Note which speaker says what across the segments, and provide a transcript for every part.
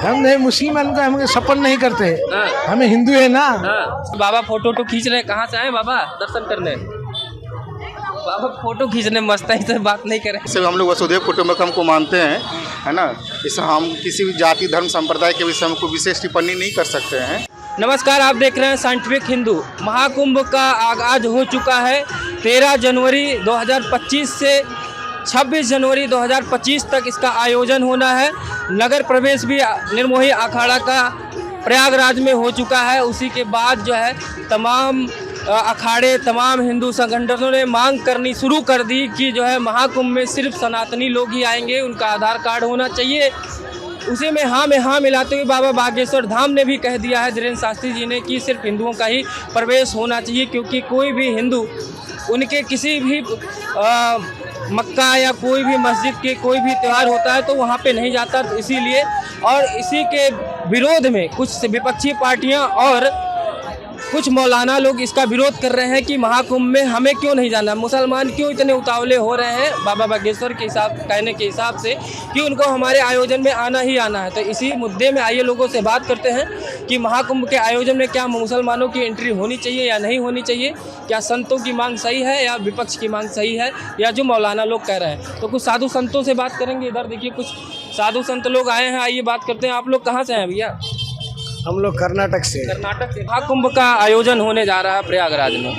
Speaker 1: हम नहीं मुस्लिम हैं, हम सपोर्ट नहीं करते। हमें हिंदू है ना।
Speaker 2: बाबा फोटो खींच रहे हैं, कहाँ से आए बाबा दर्शन करने? बाबा फोटो खींचने मस्त है, इससे बात नहीं करें।
Speaker 3: इससे हम लोग वसुधैव कुटुंबकम को मानते हैं, है ना। इस हम किसी भी जाति धर्म संप्रदाय के विषय में कोई विशेष टिप्पणी नहीं कर सकते हैं।
Speaker 2: नमस्कार, आप देख रहे हैं साइंटिफिक हिंदू। महाकुंभ का आगाज हो चुका है। 13 जनवरी 2025 से 26 जनवरी 2025 तक इसका आयोजन होना है। नगर प्रवेश भी निर्मोही अखाड़ा का प्रयागराज में हो चुका है। उसी के बाद जो है तमाम अखाड़े, तमाम हिंदू संगठनों ने मांग करनी शुरू कर दी कि जो है महाकुंभ में सिर्फ सनातनी लोग ही आएंगे, उनका आधार कार्ड होना चाहिए। उसी में हाँ मिलाते हुए बाबा बागेश्वर धाम ने भी कह दिया है, धीरेन्द्र शास्त्री जी ने, कि सिर्फ हिंदुओं का ही प्रवेश होना चाहिए, क्योंकि कोई भी हिंदू उनके किसी भी मक्का या कोई भी मस्जिद के कोई भी त्यौहार होता है तो वहाँ पे नहीं जाता। तो इसीलिए और इसी के विरोध में कुछ विपक्षी पार्टियाँ और कुछ मौलाना लोग इसका विरोध कर रहे हैं कि महाकुंभ में हमें क्यों नहीं जाना, मुसलमान क्यों इतने उतावले हो रहे हैं बाबा बागेश्वर के कहने के हिसाब से कि उनको हमारे आयोजन में आना ही आना है। तो इसी मुद्दे में आइए लोगों से बात करते हैं कि महाकुंभ के आयोजन में क्या मुसलमानों की एंट्री होनी चाहिए या नहीं होनी चाहिए, क्या संतों की मांग सही है या विपक्ष की मांग सही है या जो मौलाना लोग कह रहे हैं। तो कुछ साधु संतों से बात करेंगे। इधर देखिए कुछ साधु संत लोग आए हैं, आइए बात करते हैं। आप लोग कहाँ से हैं भैया?
Speaker 1: हम लोग कर्नाटक से।
Speaker 2: कर्नाटक से। महाकुंभ का आयोजन होने जा रहा है प्रयागराज में,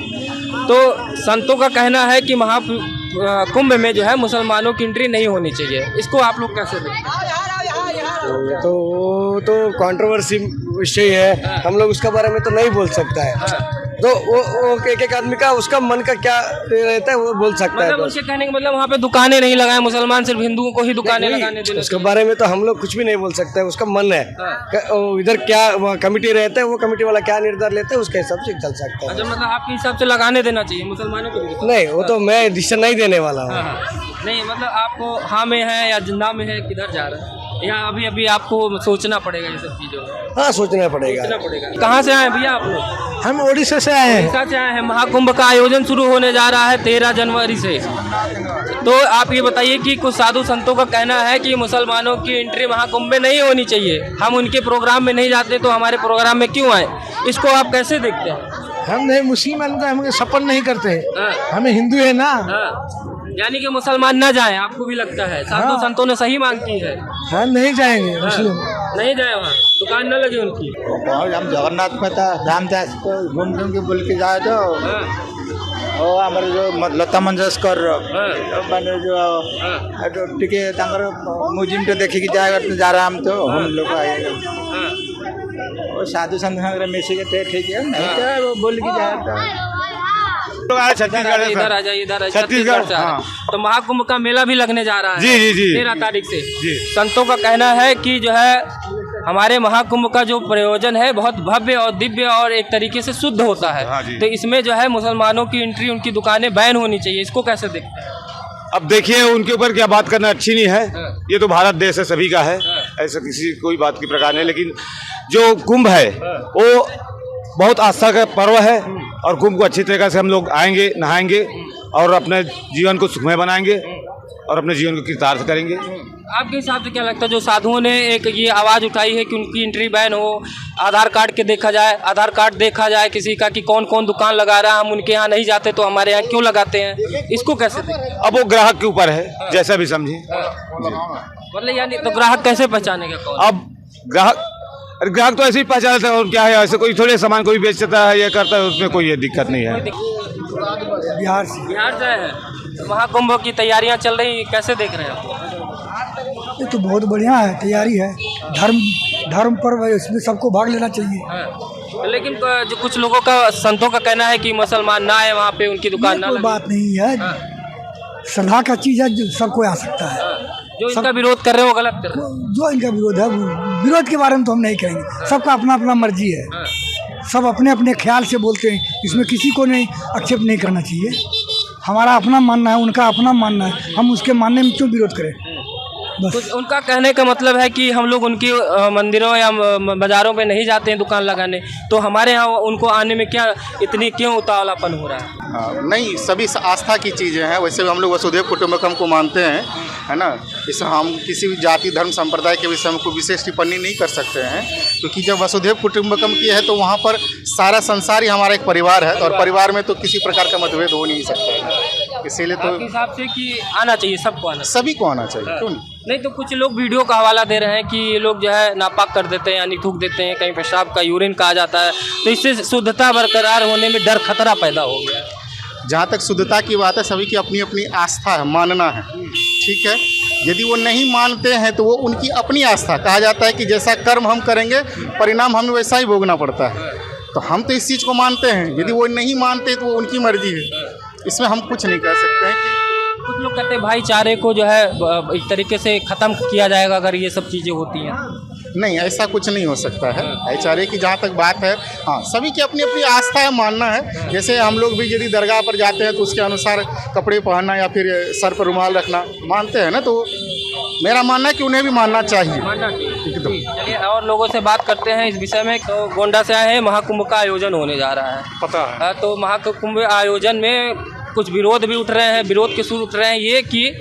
Speaker 2: तो संतों का कहना है कि महाकुंभ में जो है मुसलमानों की एंट्री नहीं होनी चाहिए। इसको आप लोग कैसे देखते हैं?
Speaker 1: तो कंट्रोवर्सी विषय है, हम लोग उसके बारे में तो नहीं बोल सकता है। तो वो एक आदमी का उसका मन का क्या रहता है वो बोल सकता है।
Speaker 2: मतलब उसके कहने का मतलब वहाँ पे दुकानें नहीं लगाए मुसलमान, सिर्फ हिंदुओं को ही दुकानें लगाने देने।
Speaker 1: उसके बारे में तो हम लोग कुछ भी नहीं बोल सकते, उसका मन है। इधर क्या कमेटी रहता है, वो कमेटी वाला क्या निर्धार लेता है उसके हिसाब से चल सकता है।
Speaker 2: अच्छा, मतलब आपके हिसाब से लगाने देना चाहिए मुसलमानों को?
Speaker 1: नहीं, वो तो मैं डिसीजन नहीं देने वाला हूँ।
Speaker 2: नहीं, मतलब आपको हाँ में है या जिन्ना में है, किधर जा रहा है, या अभी आपको सोचना पड़ेगा ये सब चीज़ों?
Speaker 1: हाँ, सोचना पड़ेगा।
Speaker 2: कहाँ से आए भैया आप लोग?
Speaker 1: हम ओडिशा से आए हैं।
Speaker 2: ओडिशा से आए हैं। महाकुंभ का आयोजन शुरू होने जा रहा है 13 जनवरी से। तो आप ये बताइए कि कुछ साधु संतों का कहना है कि मुसलमानों की एंट्री महाकुंभ में नहीं होनी चाहिए, हम उनके प्रोग्राम में नहीं जाते तो हमारे प्रोग्राम में क्यों आए। इसको आप कैसे देखते हैं?
Speaker 1: हम नहीं मुस्लिम हैं, हम सपोर्ट नहीं करते। हमें हिंदू है ना।
Speaker 2: यानी कि मुसलमान न जाएं, आपको भी लगता है? साधु संतों ने सही मांग की है।
Speaker 1: हम नहीं जाएंगे, मुस्लिम
Speaker 2: नहीं जाए, वहाँ दुकान न लगे उनकी।
Speaker 3: हम जगन्नाथ में था धाम जा घूम के बोल के जाए तो और हमारे जो लता मंगेशकर मैंने जो टिके म्यूजियम तो देखे कि जाएगा जा रहा हम तो हम लोग आएगा और साधु संत मिसी के ठीक है, नहीं तो वो बोल के जाए
Speaker 2: इधर आ जाइए, इधर छत्तीसगढ़ से। तो महाकुंभ का मेला भी लगने जा रहा है जी 13 तारीख से। संतों का कहना है कि जो है हमारे महाकुंभ का जो प्रयोजन है बहुत भव्य और दिव्य और एक तरीके से शुद्ध होता है। तो इसमें जो है मुसलमानों की एंट्री, उनकी दुकानें बैन होनी चाहिए। इसको कैसे देखते हैं?
Speaker 4: अब देखिए, उनके ऊपर क्या बात करना अच्छी नहीं है। ये तो भारत देश है, सभी का है, ऐसा किसी कोई बात की प्रकार नहीं। लेकिन जो कुंभ है वो बहुत आस्था का पर्व है और कुंभ को अच्छी तरीके से हम लोग आएंगे, नहाएंगे और अपने जीवन को सुखमय बनाएंगे और अपने जीवन को कृतार्थ करेंगे।
Speaker 2: आपके हिसाब से क्या लगता है, जो साधुओं ने एक ये आवाज़ उठाई है कि उनकी एंट्री बैन हो, आधार कार्ड के देखा जाए, आधार कार्ड देखा जाए किसी का कि कौन कौन दुकान लगा रहा है, हम उनके यहाँ नहीं जाते तो हमारे यहाँ क्यों लगाते हैं, इसको कैसे देखें?
Speaker 4: अब वो ग्राहक के ऊपर है, जैसा भी समझे।
Speaker 2: मतलब यानी तो ग्राहक कैसे पहचानेगा कौन?
Speaker 4: अब ग्राहक तो ऐसे ही पहचानता है और क्या है, ऐसे कोई थोड़े सामान कोई बेचता है या करता है, उसमें कोई दिक्कत नहीं है।
Speaker 1: बिहार
Speaker 2: से है। महाकुंभ की तैयारियां चल रही, कैसे देख रहे हैं आप?
Speaker 5: ये तो बहुत बढ़िया है, तैयारी है। धर्म पर्व है, इसमें सबको भाग लेना चाहिए।
Speaker 2: लेकिन जो कुछ लोगों का, संतों का कहना है कि मुसलमान ना आए वहाँ पे, उनकी दुकान ना लगे।
Speaker 5: कोई बात नहीं है, सलाह का चीज़ है, सब कोई आ सकता है।
Speaker 2: जो इनका विरोध कर रहे हैं वो गलत कर रहे हैं।
Speaker 5: जो इनका विरोध है, विरोध के बारे में तो हम नहीं कहेंगे। सबका अपना अपना मर्जी है, सब अपने अपने ख्याल से बोलते हैं, इसमें किसी को नहीं आक्षेप नहीं करना चाहिए। हमारा अपना मानना है, उनका अपना मानना है, हम उसके मानने में क्यों विरोध करें।
Speaker 2: बस उनका कहने का मतलब है कि हम लोग उनकी मंदिरों या बाज़ारों में नहीं जाते हैं दुकान लगाने, तो हमारे यहाँ उनको आने में क्या इतनी क्यों उतावलापन हो रहा है?
Speaker 3: नहीं, सभी आस्था की चीज़ें हैं। वैसे हम लोग वसुधैव कुटुंबकम को मानते हैं, है ना। इस हम किसी भी जाति धर्म संप्रदाय के विषय में कोई विशेष टिप्पणी नहीं कर सकते हैं, क्योंकि जब वसुधैव कुटुंबकम की है तो वहाँ पर सारा संसार ही हमारा एक परिवार है, और परिवार में तो किसी प्रकार का मतभेद हो नहीं सकता है। इसीलिए तो
Speaker 2: आपके हिसाब से कि आना चाहिए, सबको आना
Speaker 3: सभी को आना चाहिए, क्यों नहीं।
Speaker 2: नहीं तो कुछ लोग वीडियो का हवाला दे रहे हैं कि ये लोग जो है नापाक कर देते हैं, यानी थूक देते हैं, कहीं पेशाब का यूरिन का आ जाता है, तो इससे शुद्धता बरकरार होने में डर खतरा पैदा हो गया है।
Speaker 3: जहाँ तक शुद्धता की बात है, सभी की अपनी अपनी आस्था है, मानना है, ठीक है। यदि वो नहीं मानते हैं तो वो उनकी अपनी आस्था, कहा जाता है कि जैसा कर्म हम करेंगे परिणाम हमें वैसा ही भोगना पड़ता है। तो हम तो इस चीज़ को मानते हैं, यदि वो नहीं मानते तो वो उनकी मर्जी है, इसमें हम कुछ नहीं कर सकते हैं कि
Speaker 2: कुछ लोग कहते हैं भाईचारे को जो है एक तरीके से ख़त्म किया जाएगा अगर ये सब चीज़ें होती हैं।
Speaker 3: नहीं, ऐसा कुछ नहीं हो सकता है। भाईचारे की जहाँ तक बात है, हाँ, सभी की अपनी अपनी आस्था है, मानना है। जैसे हम लोग भी यदि दरगाह पर जाते हैं तो उसके अनुसार कपड़े पहनना या फिर सर पर रुमाल रखना मानते हैं ना, तो मेरा मानना है कि उन्हें भी मानना चाहिए।
Speaker 2: चलिए और लोगों से बात करते हैं इस विषय में। तो गोंडा से आए हैं, महाकुंभ का आयोजन होने जा रहा है,
Speaker 4: पता है।
Speaker 2: तो महाकुंभ आयोजन में कुछ विरोध भी उठ रहे हैं, विरोध के सुर उठ रहे हैं ये कि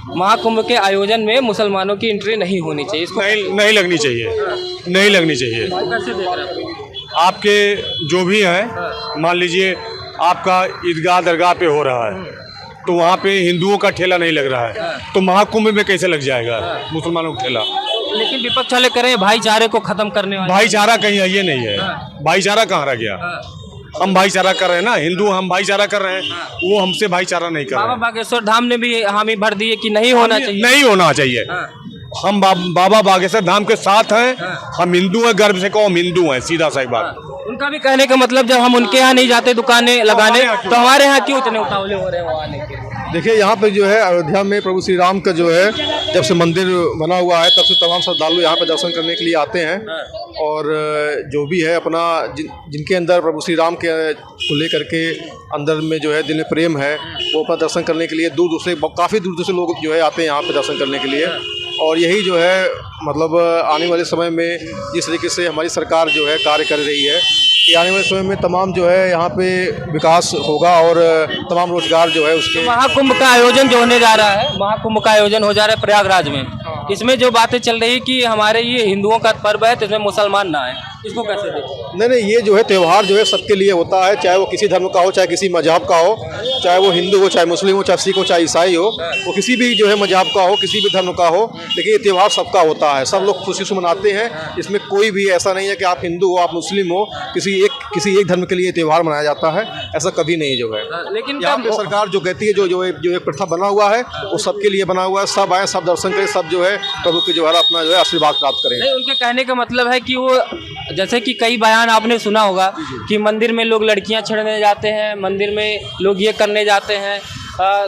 Speaker 2: महाकुंभ के आयोजन में मुसलमानों की एंट्री नहीं होनी चाहिए। इसको
Speaker 4: नहीं लगनी चाहिए, नहीं लगनी चाहिए।
Speaker 2: कैसे देख रहे हैं?
Speaker 4: आपके जो भी हैं, मान लीजिए आपका ईदगाह दरगाह पे हो रहा है तो वहाँ पे हिंदुओं का ठेला नहीं लग रहा है, तो महाकुंभ में कैसे लग जाएगा मुसलमानों का ठेला।
Speaker 2: लेकिन विपक्ष वाले करें भाईचारे को खत्म करने वाले।
Speaker 4: भाईचारा कहीं है ये नहीं है, भाईचारा कहाँ रह गया। हम भाईचारा कर रहे हैं ना, हिंदू हम भाईचारा कर रहे हैं, वो हमसे भाईचारा नहीं कर रहे
Speaker 2: बाबा
Speaker 4: हैं।
Speaker 2: बागेश्वर धाम ने भी हामी भर दी है कि नहीं होना चाहिए।
Speaker 4: नहीं होना चाहिए। हम बाबा बागेश्वर धाम के साथ हैं, हम हिंदू हैं, गर्व से कहो हम हिंदू हैं, सीधा सा एक बात।
Speaker 2: उनका भी कहने का मतलब जब हम उनके यहाँ नहीं जाते दुकानें लगाने तो हमारे यहाँ क्यों इतने उतावले हो रहे हैं वहाँ आने के लिए?
Speaker 1: देखिए यहाँ पे जो है अयोध्या में प्रभु श्री राम का जो है जब से मंदिर बना हुआ है तब से तमाम श्रद्धालु यहाँ पे दर्शन करने के लिए आते हैं, और जो भी है अपना जिनके अंदर प्रभु श्री राम के को लेकर के अंदर में जो है दिल में प्रेम है, वो अपना दर्शन करने के लिए दूर दूर से काफ़ी दूर दूर से लोग जो है आते हैं यहाँ पे दर्शन करने के लिए। और यही जो है मतलब आने वाले समय में जिस तरीके से हमारी सरकार जो है कार्य कर रही है कि आने वाले समय में तमाम जो है यहाँ पे विकास होगा और तमाम रोजगार जो है उसके।
Speaker 2: महाकुंभ का आयोजन जो होने जा रहा है, महाकुंभ का आयोजन हो जा रहा है प्रयागराज में, इसमें जो बातें चल रही कि हमारे ये हिंदुओं का पर्व है तो इसमें मुसलमान ना आए, इसको कैसे देखें?
Speaker 1: नहीं, ये जो है त्यौहार जो है सबके लिए होता है, चाहे वो किसी धर्म का हो, चाहे किसी मजहब का हो, चाहे वो हिंदू हो, चाहे मुस्लिम हो, चाहे सिख हो, चाहे ईसाई हो, वो किसी भी जो है मजहब का हो, किसी भी धर्म का हो, लेकिन ये त्यौहार सबका होता है, सब लोग खुशी से मनाते हैं। इसमें कोई भी ऐसा नहीं है कि आप हिंदू हो, आप मुस्लिम हो, किसी एक धर्म के लिए त्यौहार मनाया जाता है, ऐसा कभी नहीं जो है।
Speaker 2: लेकिन
Speaker 1: यहाँ पे सरकार जो कहती है जो एक प्रथा बना हुआ है वो सबके लिए बना हुआ है, सब आए, सब दर्शन करें, सब जो है प्रभु के जो है अपना जो है आशीर्वाद प्राप्त करें।
Speaker 2: नहीं, उनके कहने का मतलब है कि वो जैसे कि कई बयान आपने सुना होगा कि मंदिर में लोग लड़कियां छेड़ने जाते हैं, मंदिर में लोग ये करने जाते हैं,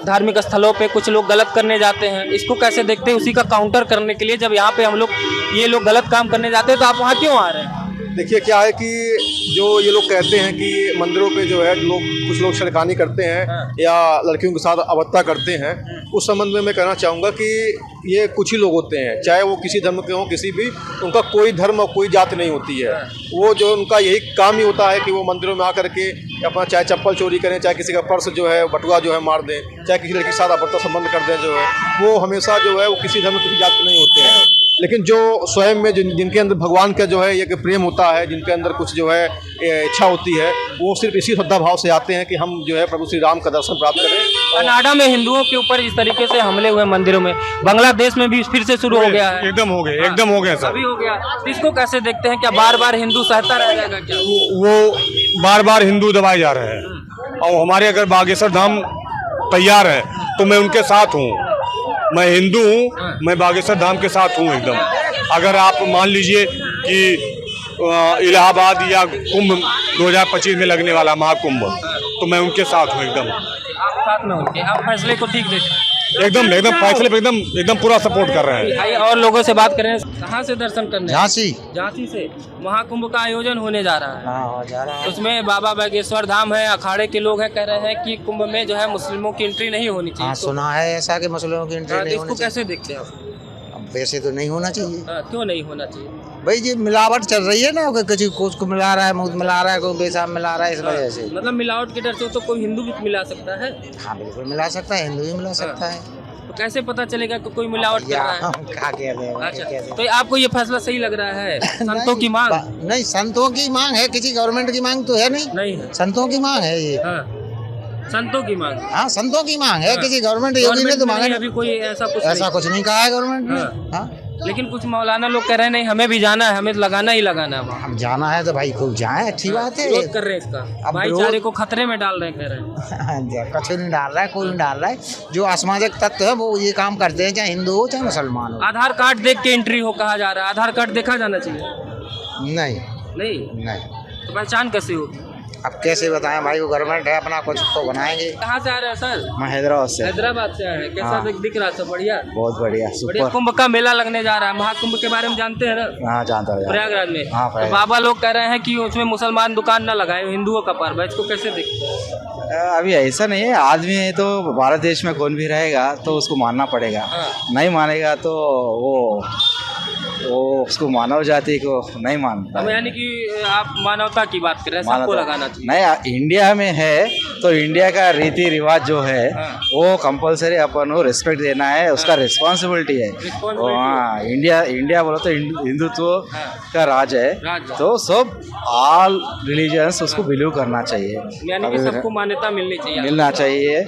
Speaker 2: धार्मिक स्थलों पे कुछ लोग गलत करने जाते हैं, इसको कैसे देखते हैं? उसी का काउंटर करने के लिए जब यहाँ पे हम लोग ये लोग गलत काम करने जाते हैं तो आप वहाँ क्यों आ रहे हैं?
Speaker 1: देखिए क्या है कि जो ये लोग कहते हैं कि मंदिरों पे जो है कुछ लोग छेड़खानी करते हैं या लड़कियों के साथ अभद्रता करते हैं, उस संबंध में मैं कहना चाहूँगा कि ये कुछ ही लोग होते हैं, चाहे वो किसी धर्म के हों, किसी भी, उनका कोई धर्म और कोई जाति नहीं होती है। वो जो उनका यही काम ही होता है कि वो मंदिरों में आकर के अपना चाहे चप्पल चोरी करें, चाहे किसी का पर्स जो है बटुआ जो है मार दें, चाहे किसी लड़की के साथ अभद्रता संबंध कर दें, जो है वो हमेशा जो है वो किसी धर्म किसी जाति के नहीं होते हैं। लेकिन जो स्वयं में जिनके अंदर भगवान का जो है ये प्रेम होता है, जिनके अंदर कुछ जो है इच्छा होती है, वो सिर्फ इसी श्रद्धा भाव से आते हैं कि हम जो है प्रभु श्री राम का दर्शन प्राप्त करें।
Speaker 2: कनाडा में हिंदुओं के ऊपर इस तरीके से हमले हुए मंदिरों में, बांग्लादेश में भी फिर से शुरू हो गया है।
Speaker 4: एकदम हो गया सर,
Speaker 2: अभी हो गया। इसको कैसे देखते हैं? क्या बार बार हिंदू सहता रह जाएगा क्या?
Speaker 4: वो बार बार हिंदू दबाए जा रहे हैं, और हमारे अगर बागेश्वर धाम तैयार है तो मैं उनके साथ हूँ। मैं हिंदू हूँ, मैं बागेश्वर धाम के साथ हूँ एकदम। अगर आप मान लीजिए कि इलाहाबाद या कुंभ 2025 में लगने वाला महाकुंभ, तो मैं उनके साथ हूँ एकदम।
Speaker 2: आप साथ में उनके, आप फैसले को ठीक देखते हैं?
Speaker 4: एकदम फैसले पे एकदम पूरा सपोर्ट कर रहे हैं।
Speaker 2: आइए और लोगों से बात करें। कहाँ से दर्शन करने?
Speaker 3: झांसी
Speaker 2: से। महाकुंभ का आयोजन होने जा रहा है।
Speaker 3: हाँ, जा रहा है।
Speaker 2: उसमें बाबा बागेश्वर धाम है, अखाड़े के लोग हैं, कह रहे हैं कि कुंभ में जो है मुस्लिमों की एंट्री नहीं होनी चाहिए।
Speaker 3: हाँ, सुना है ऐसा कि मुस्लिमों की एंट्री नहीं होनी
Speaker 2: इसको
Speaker 3: चाहिए।
Speaker 2: कैसे देखते हैं आप?
Speaker 3: अब वैसे तो नहीं होना चाहिए।
Speaker 2: क्यों नहीं होना चाहिए?
Speaker 3: भाई ये मिलावट चल रही है ना, किसी कुछ को मिला रहा है, मुझ मिला रहा है, कोई बेसाब मिला रहा है, इस वजह से।
Speaker 2: मतलब मिलावट के डर से तो कोई हिंदू भी मिला सकता है?
Speaker 3: हाँ बिल्कुल मिला सकता है, हिंदू भी मिला सकता है।
Speaker 2: तो कैसे पता चलेगा कि कोई मिलावट कर रहा है?
Speaker 3: क्या कह रहे हैं
Speaker 2: अच्छा, तो आपको ये फैसला सही लग रहा है? संतों की मांग
Speaker 3: नहीं, संतों की मांग है, किसी गवर्नमेंट की मांग तो है नहीं,
Speaker 2: नहीं है।
Speaker 3: संतों की मांग है ये।
Speaker 2: हाँ, संतों की मांग।
Speaker 3: हाँ, संतों की मांग है, किसी गवर्नमेंट योगी ने तो मांगा
Speaker 2: नहीं, अभी कोई ऐसा
Speaker 3: कुछ नहीं कहा है गवर्नमेंट ने।
Speaker 2: हाँ।
Speaker 3: हाँ,
Speaker 2: लेकिन कुछ मौलाना लोग कह रहे हैं नहीं हमें भी जाना है, हमें तो लगाना ही लगाना है वहाँ।
Speaker 3: अब जाना है तो भाई खूब जाए, अच्छी बात है।
Speaker 2: विरोध कर रहे हैं इसका,
Speaker 3: अब
Speaker 2: भाईचारे को खतरे में डाल रहे हैं, कह रहे हैं।
Speaker 3: कुछ नहीं डाल रहा है, कोई नहीं डाल रहा है। जो असामाजिक तत्व है वो ये काम करते हैं, चाहे हिंदू हो चाहे मुसलमान हो।
Speaker 2: आधार कार्ड देख के एंट्री हो कहा जा रहा है, आधार कार्ड देखा जाना चाहिए?
Speaker 3: नहीं
Speaker 2: नहीं,
Speaker 3: नहीं,
Speaker 2: तो पहचान कैसे होगी?
Speaker 3: अब कैसे बताएं भाई, वो गवर्नमेंट है, अपना कुछ तो बनाएंगे।
Speaker 2: कहाँ से आ रहे हैं सर?
Speaker 3: मैं हैदराबाद से।
Speaker 2: हैदराबाद से आए हैं। कैसा
Speaker 3: हाँ।
Speaker 2: दिख रहा है? सब बढ़िया,
Speaker 3: बहुत बढ़िया,
Speaker 2: बढ़िया। कुंभ का मेला लगने जा रहा है, महाकुंभ के बारे में जानते हैं ना?
Speaker 3: हाँ, जानता हूँ।
Speaker 2: प्रयागराज में।
Speaker 3: हाँ,
Speaker 2: तो बाबा लोग कह रहे हैं कि उसमें मुसलमान दुकान न लगाए, हिंदुओं का पर्व है, इसको कैसे देखते हैं?
Speaker 6: अभी ऐसा नहीं है, आदमी है तो भारत देश में कौन भी रहेगा तो उसको मानना पड़ेगा।
Speaker 2: हाँ।
Speaker 6: नहीं मानेगा तो वो उसको मानव जाति को नहीं मानता
Speaker 2: हम
Speaker 6: है।
Speaker 2: यानी कि आप मानवता की बात कर रहे हैं, सबको
Speaker 6: मानवता-
Speaker 2: लगाना चाहिए।
Speaker 6: नहीं, इंडिया में है तो इंडिया का रीति रिवाज जो है
Speaker 2: हाँ।
Speaker 6: वो कंपलसरी अपन को रिस्पेक्ट देना है, उसका रिस्पॉन्सिबिलिटी है।
Speaker 2: Responsibility
Speaker 6: हाँ, इंडिया बोलो तो हिंदुत्व
Speaker 2: हाँ।
Speaker 6: का राज है,
Speaker 2: राज है।
Speaker 6: तो सब ऑल रिलीजन्स उसको बिलीव करना चाहिए,
Speaker 2: यानी कि सबको मान्यता मिलनी चाहिए।
Speaker 6: मिलना चाहिए।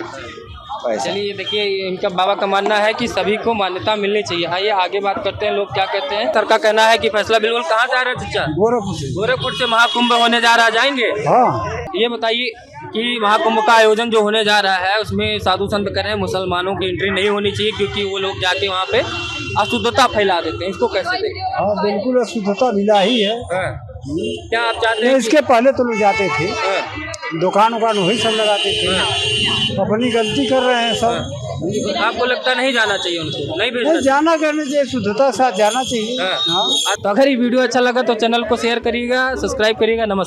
Speaker 6: ऐसा
Speaker 2: चलिए देखिए, इनका बाबा का मानना है कि सभी को मान्यता मिलनी चाहिए। आइए आगे बात करते हैं, लोग क्या कहते हैं। सर का कहना है कि फैसला बिल्कुल। कहाँ से आ रहे हैं चाचा? गोरखपुर से महाकुंभ होने जा रहा, जाएंगे?
Speaker 5: हाँ,
Speaker 2: ये बताइए कि महाकुंभ का आयोजन जो होने जा रहा है उसमें साधु संत कह रहे हैं मुसलमानों की एंट्री नहीं होनी चाहिए क्योंकि वो लोग जाके वहाँ पे अशुद्धता फैला देते हैं, इसको कैसे देखें?
Speaker 5: हाँ, बिल्कुल अशुद्धता मिला ही है।
Speaker 2: क्या आप चाहते हैं?
Speaker 5: इसके पहले तो लोग जाते थे,
Speaker 2: हाँ,
Speaker 5: दुकान उकान वही सब लगाते थे। अपनी गलती कर रहे हैं सब।
Speaker 2: आपको लगता नहीं जाना चाहिए उनको? नहीं भेजना
Speaker 5: नहीं, जाना करने चाहिए, शुद्धता के साथ जाना चाहिए।
Speaker 2: हाँ।
Speaker 5: हाँ।
Speaker 2: तो अगर ये वीडियो अच्छा लगा तो चैनल को शेयर करिएगा, सब्सक्राइब करिएगा। नमस्कार।